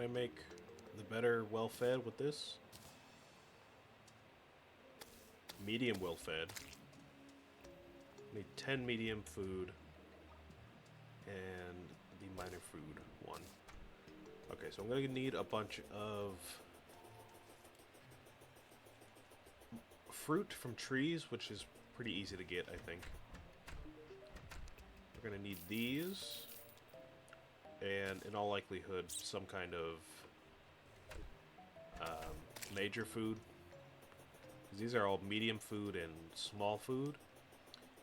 Can I make the better well-fed with this? Medium well-fed. Need 10 medium food. And the minor food 1. Okay, so I'm going to need a bunch of fruit from trees, which is pretty easy to get, I think. We're going to need these. And in all likelihood, some kind of major food. These are all medium food and small food.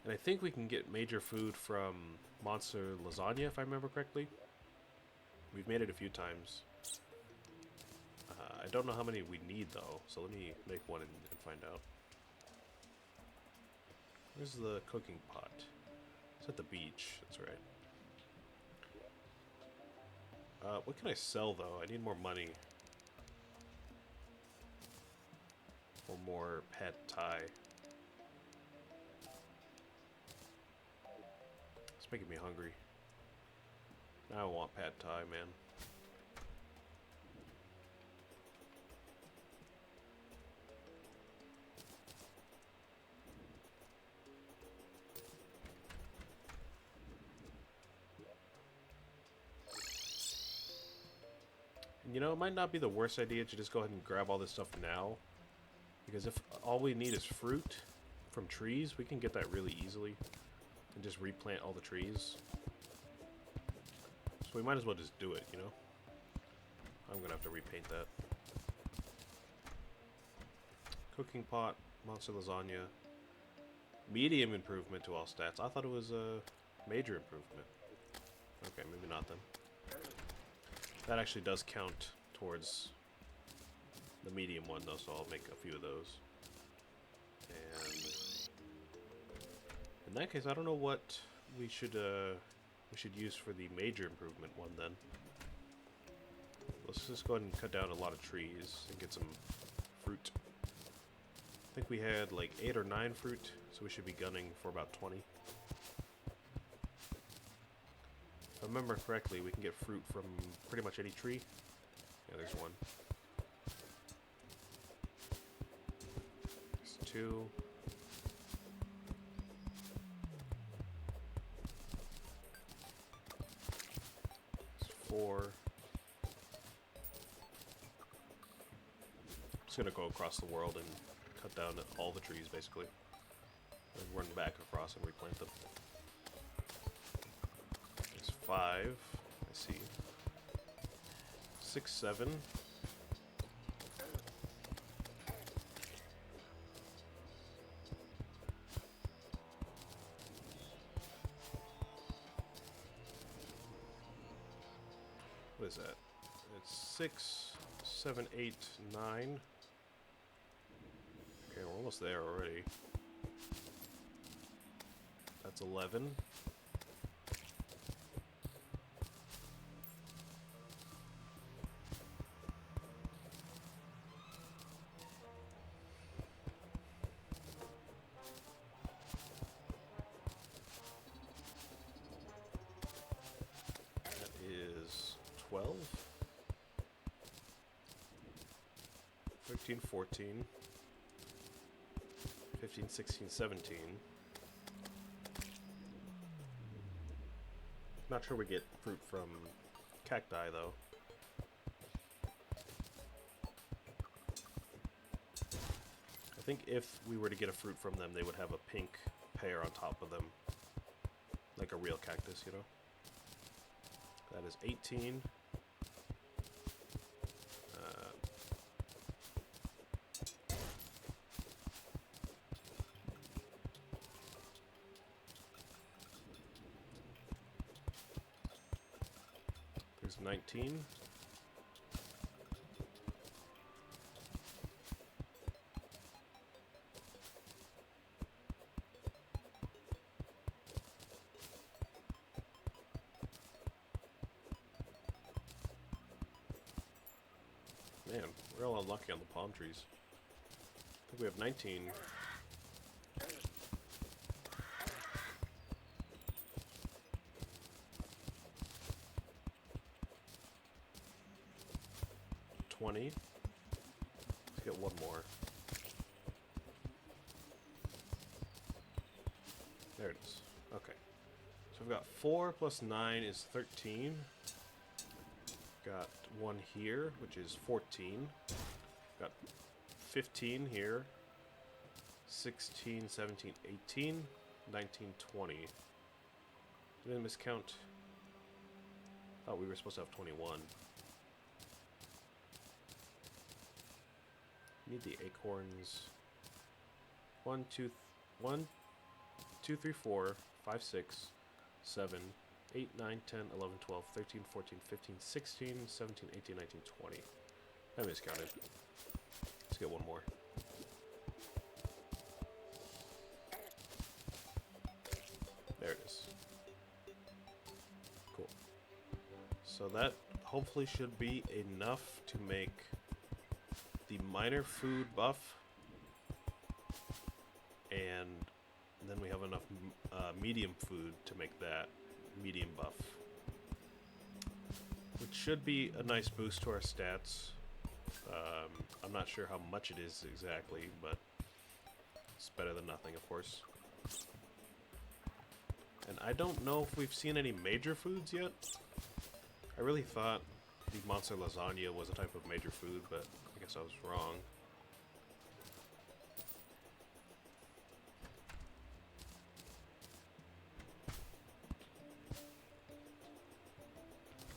And I think we can get major food from Monster Lasagna, if I remember correctly. We've made it a few times. I don't know how many we need, though, so let me make one and find out. Where's the cooking pot? It's at the beach, that's right. What can I sell, though? I need more money. Or more pad thai. It's making me hungry. Now I want pad thai, man. You know, it might not be the worst idea to just go ahead and grab all this stuff now. Because if all we need is fruit from trees, we can get that really easily. And just replant all the trees. So we might as well just do it, you know? I'm gonna have to repaint that. Cooking pot, monster lasagna. Medium improvement to all stats. I thought it was a major improvement. Okay, maybe not then. That actually does count towards the medium one, though, so I'll make a few of those. And in that case, I don't know what we should use for the major improvement one then. Let's just go ahead and cut down a lot of trees and get some fruit. I think we had like 8 or 9 fruit, so we should be gunning for about 20. If I remember correctly, we can get fruit from pretty much any tree. Yeah, there's one. There's 2. There's 4. I'm just gonna go across the world and cut down all the trees, basically. And run back across and replant them. 5, I see. 6, 7. What is that? It's 6, 7, 8, 9. Okay, we're almost there already. That's 11. Is 12, 13, 14, 15, 16, 17. Not sure we get fruit from cacti, though. I think if we were to get a fruit from them, they would have a pink pear on top of them. Like a real cactus, you know? That is 18. There's 19. Man, we're all unlucky on the palm trees. I think we have 19. 20. Let's get one more. There it is. Okay. So we've got 4 plus 9 is 13. Got one here, which is 14. Got 15 here. 16, 17, 18, 19, 20. Did I miscount? Oh, we were supposed to have 21. Need the acorns. 1, 2, 3, 4, 5, 6, 7, 8, 9, 10, 11, 12, 13, 14, 15, 16, 17, 18, 19, 20. I miscounted. Let's get one more. There it is. Cool. So that hopefully should be enough to make the minor food buff, and then we have enough medium food to make that medium buff, which should be a nice boost to our stats. I'm not sure how much it is exactly, but it's better than nothing, of course. And I don't know if we've seen any major foods yet. I really thought the monster lasagna was a type of major food, but I guess I was wrong.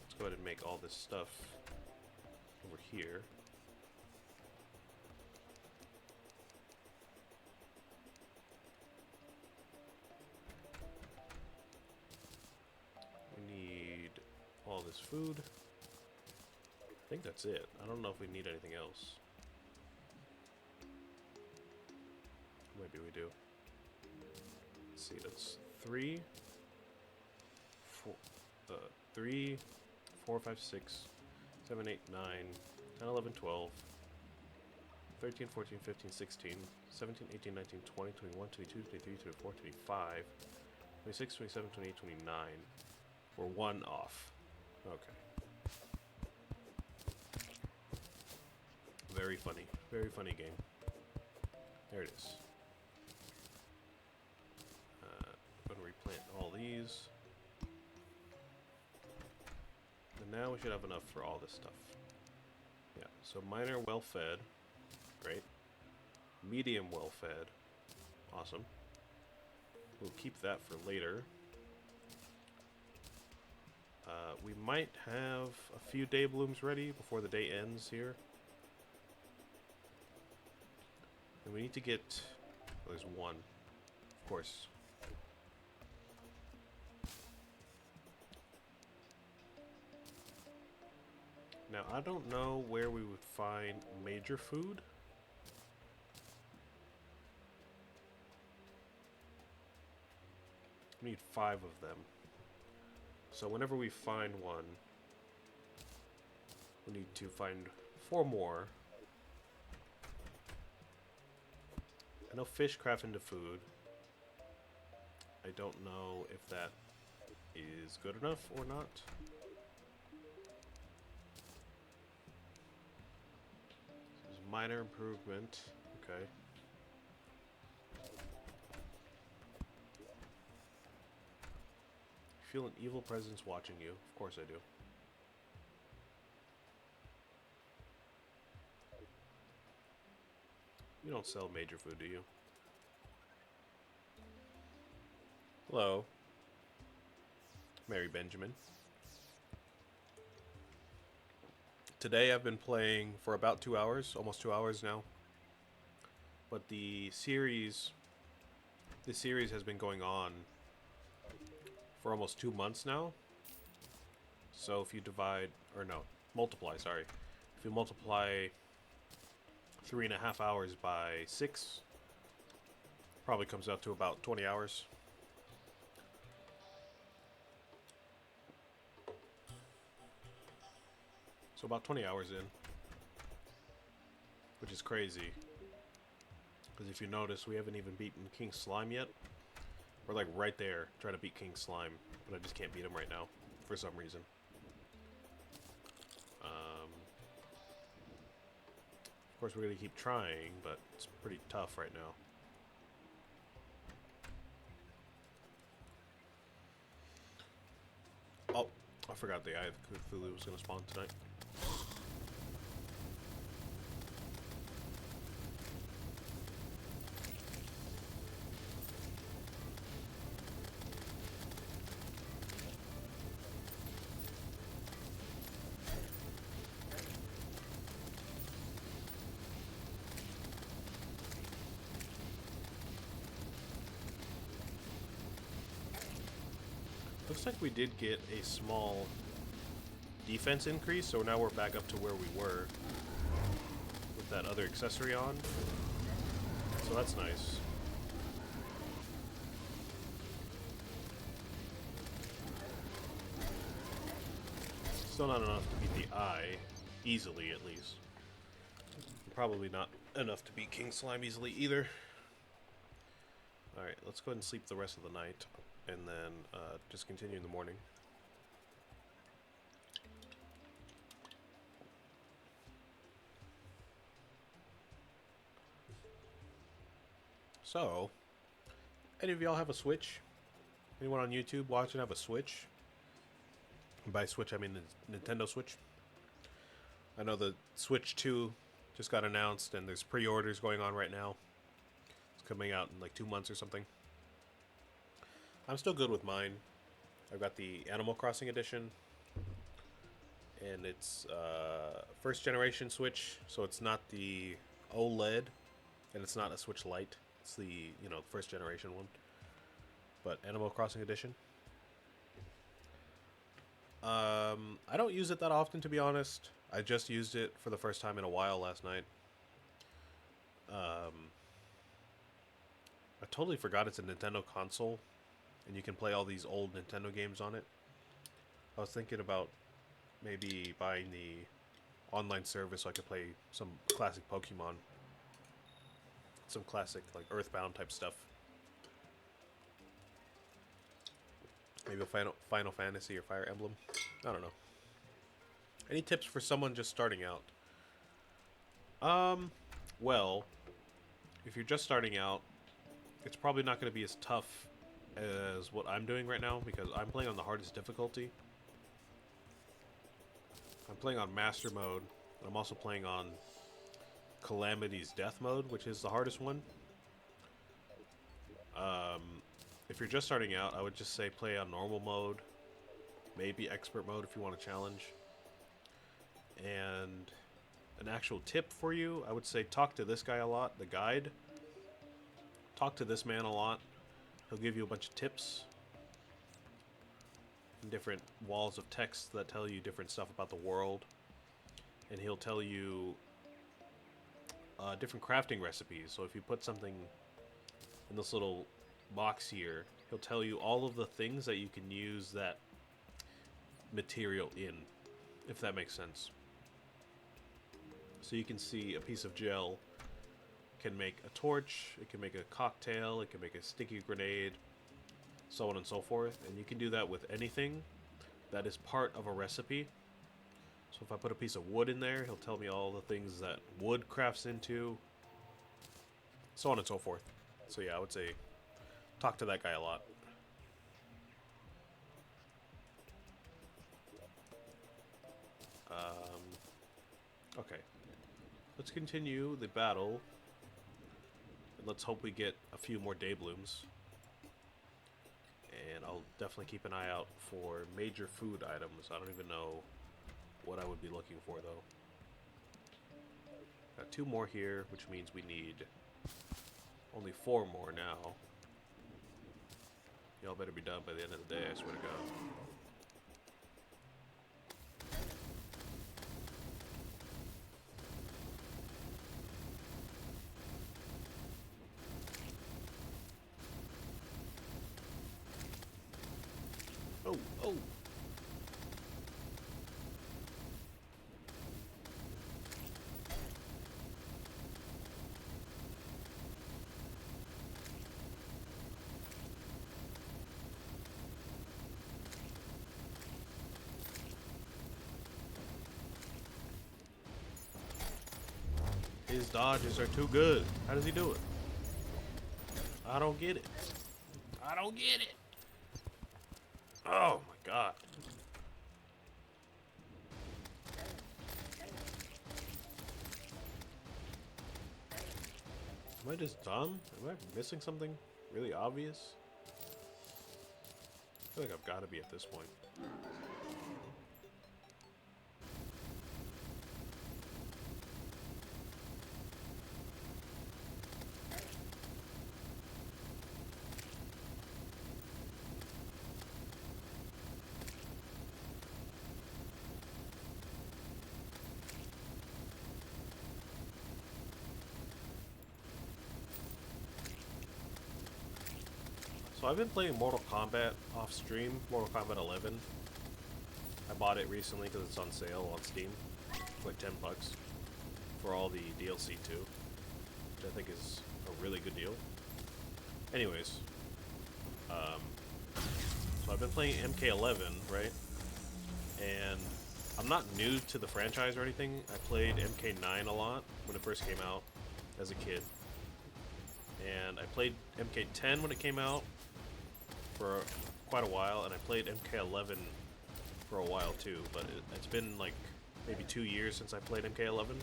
Let's go ahead and make all this stuff over here. We need all this food. I think that's it. I don't know if we need anything else. Maybe we do. Let's see, that's 3, 4, 5, 6, 7, 8, 9, 10, 11, 12, 13, 14, 15, 16, 17, 18, 19, 20, 21, 22, 23, 24, 25, 26, 27, 28, 29. We're 1 off. Okay. Very funny game. There it is. I'm going to replant all these. And now we should have enough for all this stuff. Yeah, so minor well fed. Great. Medium well fed. Awesome. We'll keep that for later. We might have a few day blooms ready before the day ends here. And we need to get... well, there's one. Of course. Now, I don't know where we would find major food. We need 5 of them. So whenever we find one, we need to find 4 more. I know fish craft into food. I don't know if that is good enough or not. This is minor improvement. Okay. Feel an evil presence watching you. Of course I do. You don't sell major food, do you? Hello. Mary Benjamin. Today I've been playing for about 2 hours, almost 2 hours now. But the series has been going on for almost 2 months now. So if you multiply, sorry. If you multiply 3.5 hours by 6, probably comes out to about 20 hours. So about 20 hours in, which is crazy. Because if you notice, we haven't even beaten King Slime yet. We're like right there trying to beat King Slime, but I just can't beat him right now for some reason. course, we're going to keep trying, but it's pretty tough right now. Oh, I forgot the Eye of Cthulhu was going to spawn tonight. Looks like we did get a small defense increase, so now we're back up to where we were with that other accessory on. So that's nice. Still not enough to beat the Eye, easily at least. Probably not enough to beat King Slime easily either. Alright, let's go ahead and sleep the rest of the night, and then just continue in the morning. So, any of y'all have a Switch? Anyone on YouTube watching have a Switch? And by Switch, I mean the Nintendo Switch. I know the Switch 2 just got announced, and there's pre-orders going on right now. It's coming out in like 2 months or something. I'm still good with mine. I've got the Animal Crossing edition, and it's first generation Switch, so it's not the OLED, and it's not a Switch Lite. It's the, you know, first generation one, but Animal Crossing edition. I don't use it that often, to be honest. I just used it for the first time in a while last night. I totally forgot it's a Nintendo console, and you can play all these old Nintendo games on it. I was thinking about maybe buying the online service so I could play some classic Pokemon. Some classic, like, Earthbound type stuff. Maybe a Final Fantasy or Fire Emblem. I don't know. Any tips for someone just starting out? Well, if you're just starting out, it's probably not going to be as tough as what I'm doing right now, because I'm playing on the hardest difficulty. I'm playing on Master Mode, and I'm also playing on Calamity's Death Mode, which is the hardest one. If you're just starting out, I would just say play on normal mode, maybe expert mode if you want a challenge. And an actual tip for you, I would say talk to this guy a lot, the guide. Talk to this man a lot. He'll give you a bunch of tips and different walls of text that tell you different stuff about the world. And he'll tell you different crafting recipes. So if you put something in this little box here, he'll tell you all of the things that you can use that material in, if that makes sense. So you can see a piece of gel can make a torch, it can make a cocktail, it can make a sticky grenade, so on and so forth. And you can do that with anything that is part of a recipe. So if I put a piece of wood in there, he'll tell me all the things that wood crafts into, so on and so forth. So yeah, I would say talk to that guy a lot. Okay. Let's continue the battle. And let's hope we get a few more day blooms. And I'll definitely keep an eye out for major food items. I don't even know what I would be looking for, though. Got 2 more here, which means we need only 4 more now. Y'all better be done by the end of the day, I swear to God. Oh, oh! His dodges are too good. How does he do it? I don't get it. I don't get it. Oh my god. Am I just dumb? Am I missing something really obvious? I feel like I've got to be at this point. So I've been playing Mortal Kombat off stream, Mortal Kombat 11. I bought it recently because it's on sale on Steam. It's like 10 bucks for all the DLC too, which I think is a really good deal. Anyways, so I've been playing MK11, right? And I'm not new to the franchise or anything. I played MK9 a lot when it first came out as a kid. And I played MK10 when it came out for quite a while, and I played MK11 for a while too, but it's been like maybe 2 years since I played MK11.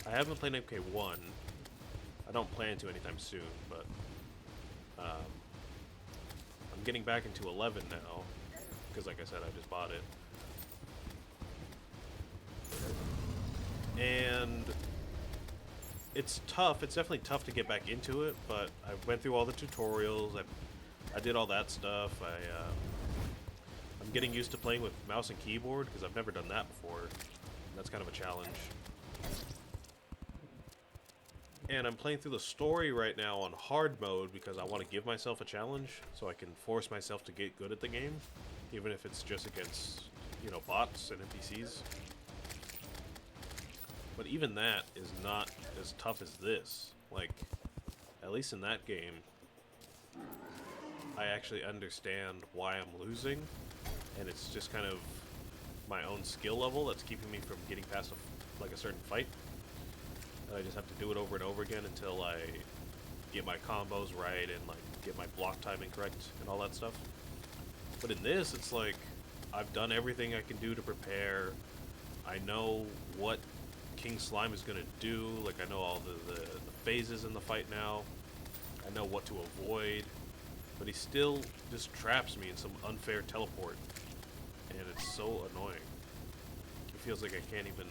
I haven't played MK1. I don't plan to anytime soon, but I'm getting back into 11 now, because like I said, I just bought it. And it's tough. It's definitely tough to get back into it, but I went through all the tutorials. I did all that stuff. I'm getting used to playing with mouse and keyboard because I've never done that before. That's kind of a challenge. And I'm playing through the story right now on hard mode because I want to give myself a challenge so I can force myself to get good at the game, even if it's just against, you know, bots and NPCs. But even that is not as tough as this. Like, at least in that game, I actually understand why I'm losing, and it's just kind of my own skill level that's keeping me from getting past a certain fight. And I just have to do it over and over again until I get my combos right and like get my block timing correct and all that stuff. But in this, it's like I've done everything I can do to prepare. I know what King Slime is going to do. Like, I know all the phases in the fight now. I know what to avoid. But he still just traps me in some unfair teleport. And it's so annoying. It feels like I can't even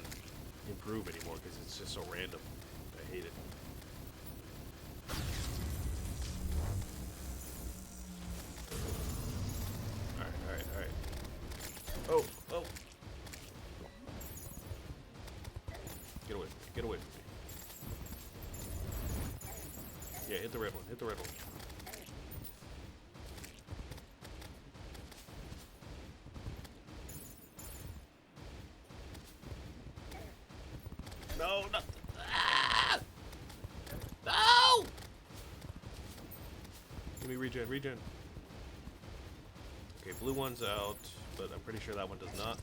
improve anymore because it's just so random. I hate it. Alright. Oh! Get away from me. Get away from me. Yeah, hit the red one. Hit the red one. No, no. Ah! No! Give me regen. Okay, blue one's out, but I'm pretty sure that one does not.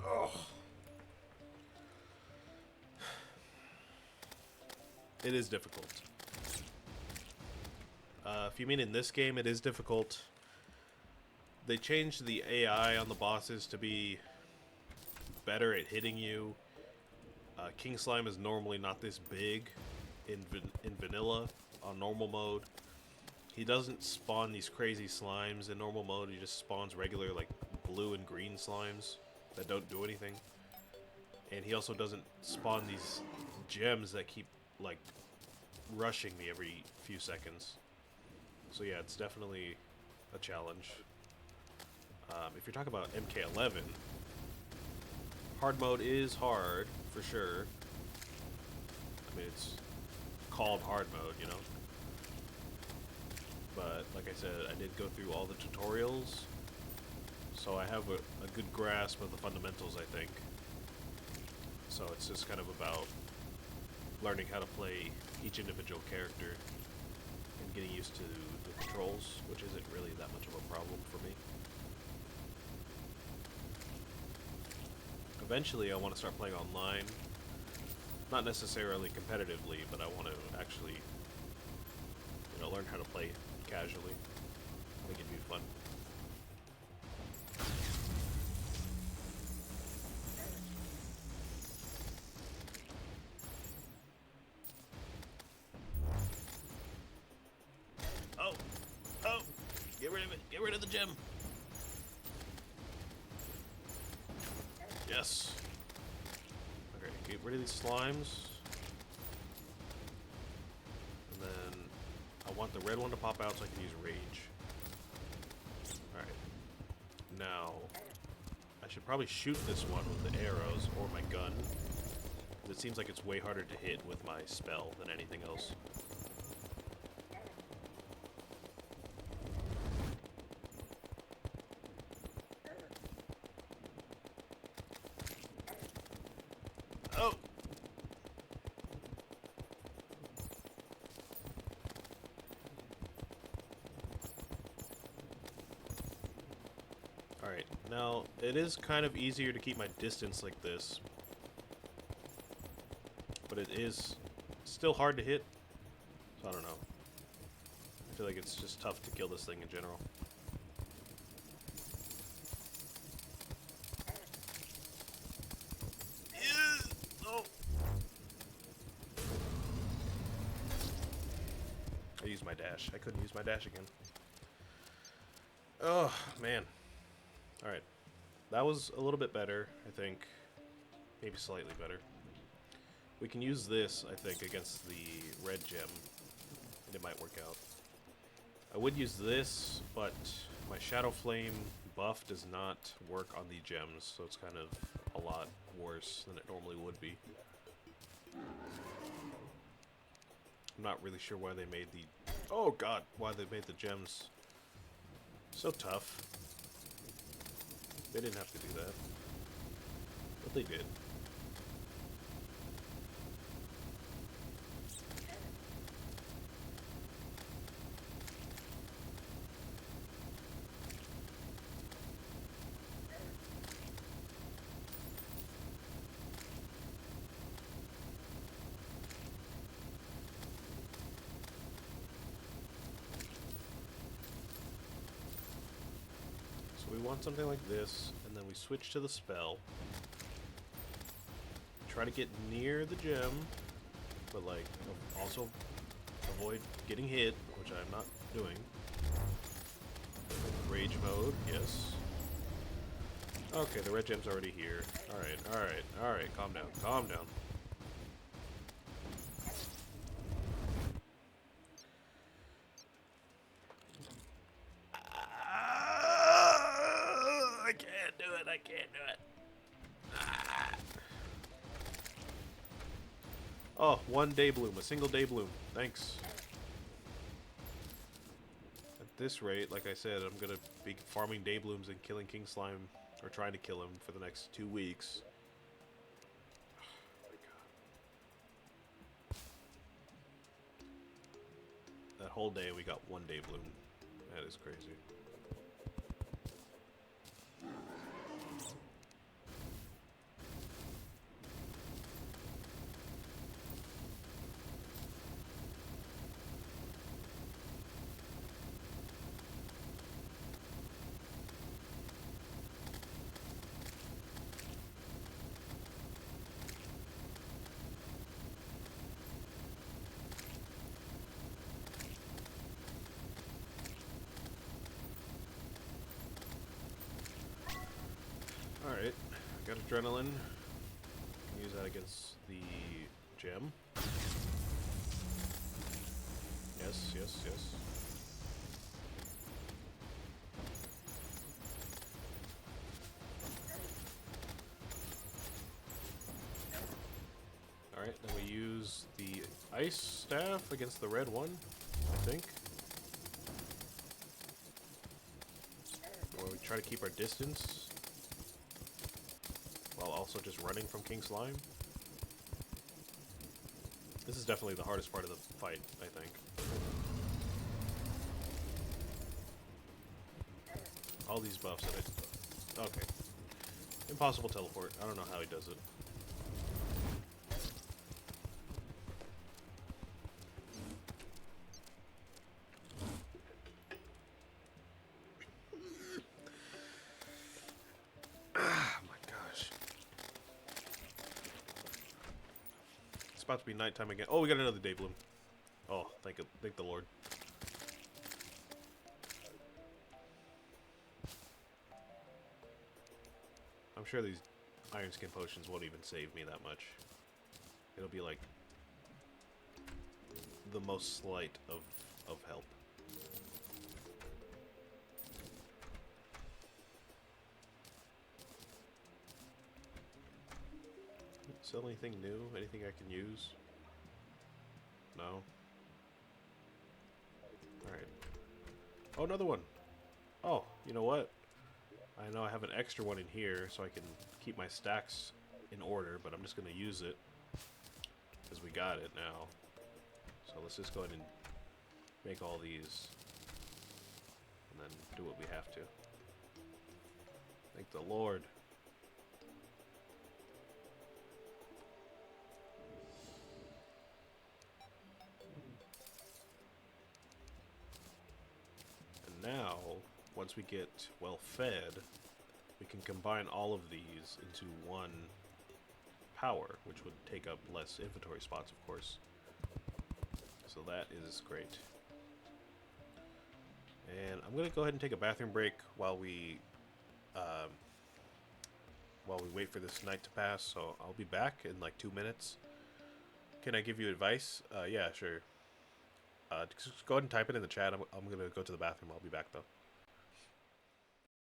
Oh. It is difficult. If you mean in this game, it is difficult. They changed the AI on the bosses to be better at hitting you. King Slime is normally not this big in vanilla on normal mode. He doesn't spawn these crazy slimes in normal mode. He just spawns regular like blue and green slimes that don't do anything. And he also doesn't spawn these gems that keep like rushing me every few seconds. So yeah, it's definitely a challenge. If you're talking about MK11, hard mode is hard, for sure. I mean, it's called hard mode, you know? But, like I said, I did go through all the tutorials, so I have a good grasp of the fundamentals, I think. So it's just kind of about learning how to play each individual character and getting used to the controls, which isn't really that much of a problem for me. Eventually, I want to start playing online. Not necessarily competitively, but I want to actually, learn how to play casually. I think it'd be fun. Oh! Oh! Get rid of it! Get rid of the gem! Yes! Okay, get rid of these slimes. And then I want the red one to pop out so I can use rage. Alright. Now, I should probably shoot this one with the arrows or my gun. Because it seems like it's way harder to hit with my spell than anything else. Oh! Alright, now it is kind of easier to keep my distance like this. But it is still hard to hit. So I don't know. I feel like it's just tough to kill this thing in general. Oh. I used my dash. I couldn't use my dash again. Oh, man. Alright. That was a little bit better, I think. Maybe slightly better. We can use this, I think, against the red gem, and it might work out. I would use this, but my Shadow Flame buff does not work on the gems, so it's kind of a lot worse than it normally would be. I'm not really sure why they made the... Oh god, why they made the gems so tough. They didn't have to do that, but they did. We want something like this, and then we switch to the spell. Try to get near the gem, but like also avoid getting hit, which I'm not doing. Rage mode, yes. Okay, the red gem's already here. Alright, alright, alright, calm down, calm down. I can't do it. Ah. Oh, one day bloom, a single day bloom. Thanks. At this rate, like I said, I'm gonna be farming day blooms and killing King Slime, or trying to kill him for the next 2 weeks. Oh my god. That whole day we got one day bloom. That is crazy. Alright, got adrenaline. Can use that against the gem. Yes, yes, yes. Alright, then we use the ice staff against the red one, I think. Where we try to keep our distance. While also just running from King Slime. This is definitely the hardest part of the fight, I think. All these buffs that I... Okay. Impossible teleport. I don't know how he does it. Oh my gosh. It's about to be nighttime again. Oh, we got another day bloom. Oh, thank the Lord. I'm sure these iron skin potions won't even save me that much. It'll be like the most slight of help. Sell anything new? Anything I can use? No. Alright. Oh, another one! Oh, you know what? I know I have an extra one in here, so I can keep my stacks in order, but I'm just going to use it, because we got it now. So let's just go ahead and make all these, and then do what we have to. Thank the Lord. And now, once we get well fed, we can combine all of these into one power, which would take up less inventory spots, of course. So that is great. And I'm gonna go ahead and take a bathroom break while we wait for this night to pass. So I'll be back in like 2 minutes. Can I give you advice? Yeah, sure. Just go ahead and type it in the chat. I'm gonna go to the bathroom. I'll be back though.